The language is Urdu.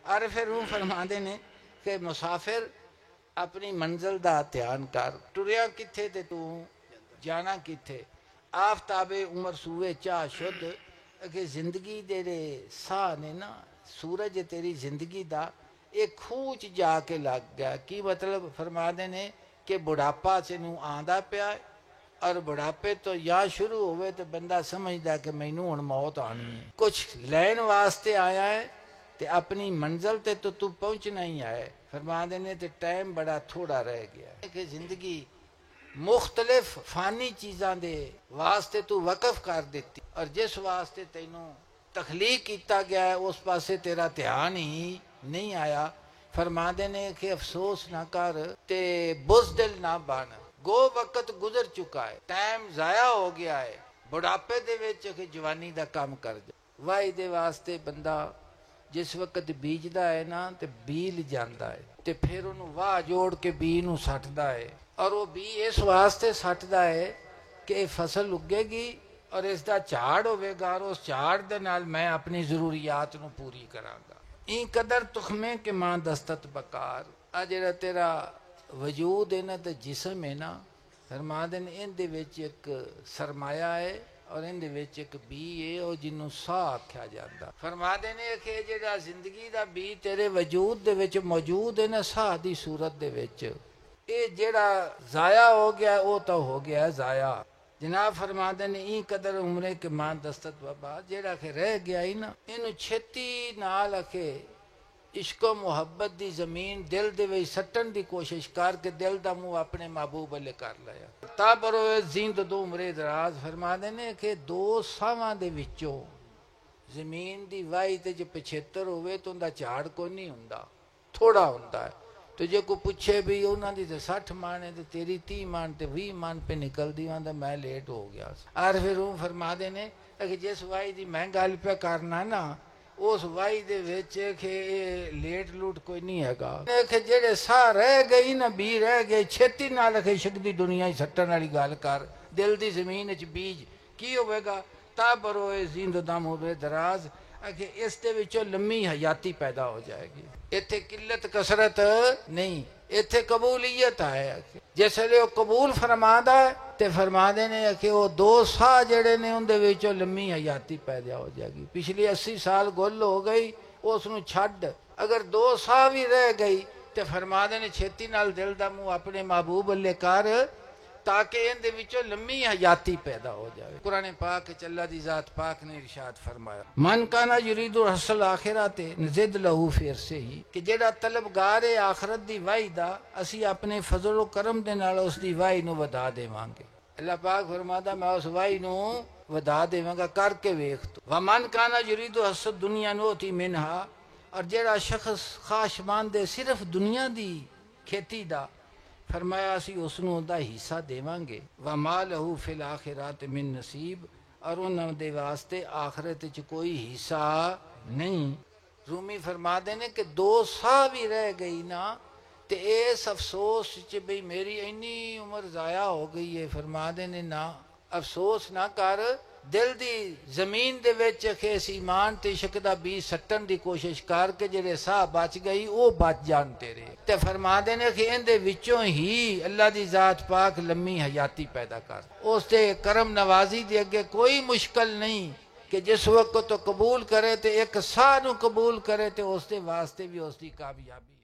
عارف روح فرماندے نے کہ مسافر اپنی منزل دا دھیان کر، ٹریا کتھے تے تو جانا کتھے، آفتاب عمر سوئے چاہ شد کہ زندگی دے ساہ نے نا، سورج تیری زندگی دا ایک کھوچ جا کے لگ گیا۔ کی مطلب فرماندے نے کہ بڑھاپا چنوں آندا پیا ہے، اور بڑھاپے تو یا شروع ہوئے تو بندہ سمجھدا کہ مینوں ہن موت آنی ہے، کچھ لین واسطے آیا ہے تے اپنی منزل تے تو پہنچنا ہی آئے۔ فرماندے نے تے ٹائم بڑا تھوڑا رہ گیا ہے کہ زندگی مختلف فانی چیزاں دے واسطے تو وقف کر دیتی، اور جس واسطے تینوں تخلیق کیتا گیا ہے اس پاسے تیرا دھیان ہی نہیں آیا۔ فرماندے نے کہ افسوس نہ کر تے بزدل نہ بن، گو وقت گزر چکا ہے، ٹائم ضائع ہو گیا ہے، بڑھاپے دے وچ کہ جوانی دا کام کر جا۔ واہی دے واسطے بندہ جس وقت بیجدا ہے نا تے بیل جاندا ہے تے پھر انہوں واہ جوڑ کے بی نو سٹدا ہے، اور وہ بی اس واسطے سٹدا ہے کہ فصل اگے گی اور اس دا جھاڑ ہوئے گا، اور اس جھاڑ دے نال میں اپنی ضروریات نو پوری کراں گا۔ این قدر تخمے کہ ماں دستت بکار، آ جڑا تیرا وجود ہے نا تے جسم ہے نا، فرماندے نے ان دے وچ ایک سرمایہ ہے اور ان دے وچ ایک بی ہے اور جنوں ساہ آکھیا جاندا۔ فرماندے نے کہ جڑا زندگی دا بی تیرے وجود دے وچ موجود ہے نا ساہ دی صورت دے وچ، اے جڑا ضائع ہو گیا ہے وہ تو ہو گیا ہے ضائع۔ جناب فرماندے نے این قدر عمرے کہ ماں دستت بابا، جڑا کہ رہ گیا ہی نا اینو چھتی نال اکھے عشق و محبت دی زمین دل دے وچ سٹن دی کوشش کر کے دل دا منہ اپنے محبوب والے کر لیا۔ تا برو زیند دو عمرے دراز، فرماندے نے کہ دو ساواں دے وچوں زمین دی وائی تے جو 75 ہوئے تو اندہ جھاڑ کوئی نہیں ہوندا، تھوڑا ہوندا ہے۔ تو جے کو پوچھے بھی انہاں دی تے 60 مان ہے تے تیری 30 مان تے 20 مان پہ نکل دی واندا میں لیٹ ہو گیا۔ عارف روح فرماندے نے کہ جس وائی دی میں گل پہ کرنا نا اس وائی دے وچ کہ لیٹ لوٹ کوئی نہیں ہے گا، کہ جڑے ساہ رہ گئی نا بی رہ گئی، چھتی نال کہ عشق دی دنیا ہی سٹن والی گل کر، دل دی زمین وچ بیج کی ہوئے گا تا بروئے زیند دم ہوئے دراز، کہ اس دے وچوں لمبی حیاتی پیدا ہو جائے گی۔ ایتھے قلت کثرت نہیں، ایتھے قبولیت ہے۔ جس لئے وہ قبول فرمادا ہے تے فرمادے نے کہ وہ دو ساہ جڑے نے ان دے وچوں لمبی حیاتی پیدا ہو جائے گی۔ پچھلی 80 سال گل ہو گئی اس نو چھڈ، اگر 2 ساہ بھی رہ گئی تے فرمادے نے چھتی نال دل دا منہ اپنے محبوب اللہ کر تاکہ ان دے وچوں لمبی حیاتی پیدا ہو جائے۔ قرآن پاک اللہ دی ذات پاک نے ارشاد فرمایا، من کانا یرید الحصل آخرات نزد لہو پھر سے ہی، کہ جڑا طلبگار آخرت دی وائی دا اسی اپنے فضل و کرم دے نال اس دی وائی نو ودا دیواں گے۔ اللہ پاک فرماتا میں اس وائی نو ودا دیواں گا، کر کے ویکھ تو۔ ومن کانا یرید الحصل دنیا نوتی منہا، اور جڑا شخص خواہش مند صرف دنیا دی کھیتی دا، فرمایا اسی اس نو دا حصہ دیواں گے۔ وما لہو فی الآخرات من نصیب، اور انہوں دے واسطے آخرت چ کوئی حصہ نہیں۔ رومی فرما دینے کہ 2 ساہ بھی رہ گئی نا تے اس افسوس چ بھئی میری اینی عمر ضائع ہو گئی ہے، فرما دینے نا افسوس نہ کر، دل دی زمین دے وچ کہ اس ایمان تے عشق دا بی سٹن دی کوشش کر کے جڑے ساہ بچ گئی او بچ جان تیرے تے فرما دینے کہ ان دے وچوں ہی اللہ دی ذات پاک لمبی حیاتی پیدا کر۔ اس تے کرم نوازی دے اگے کوئی مشکل نہیں کہ جس وقت تو قبول کرے تے ایک ساہ نو قبول کرے تے اس دے واسطے بھی اس دی کامیابی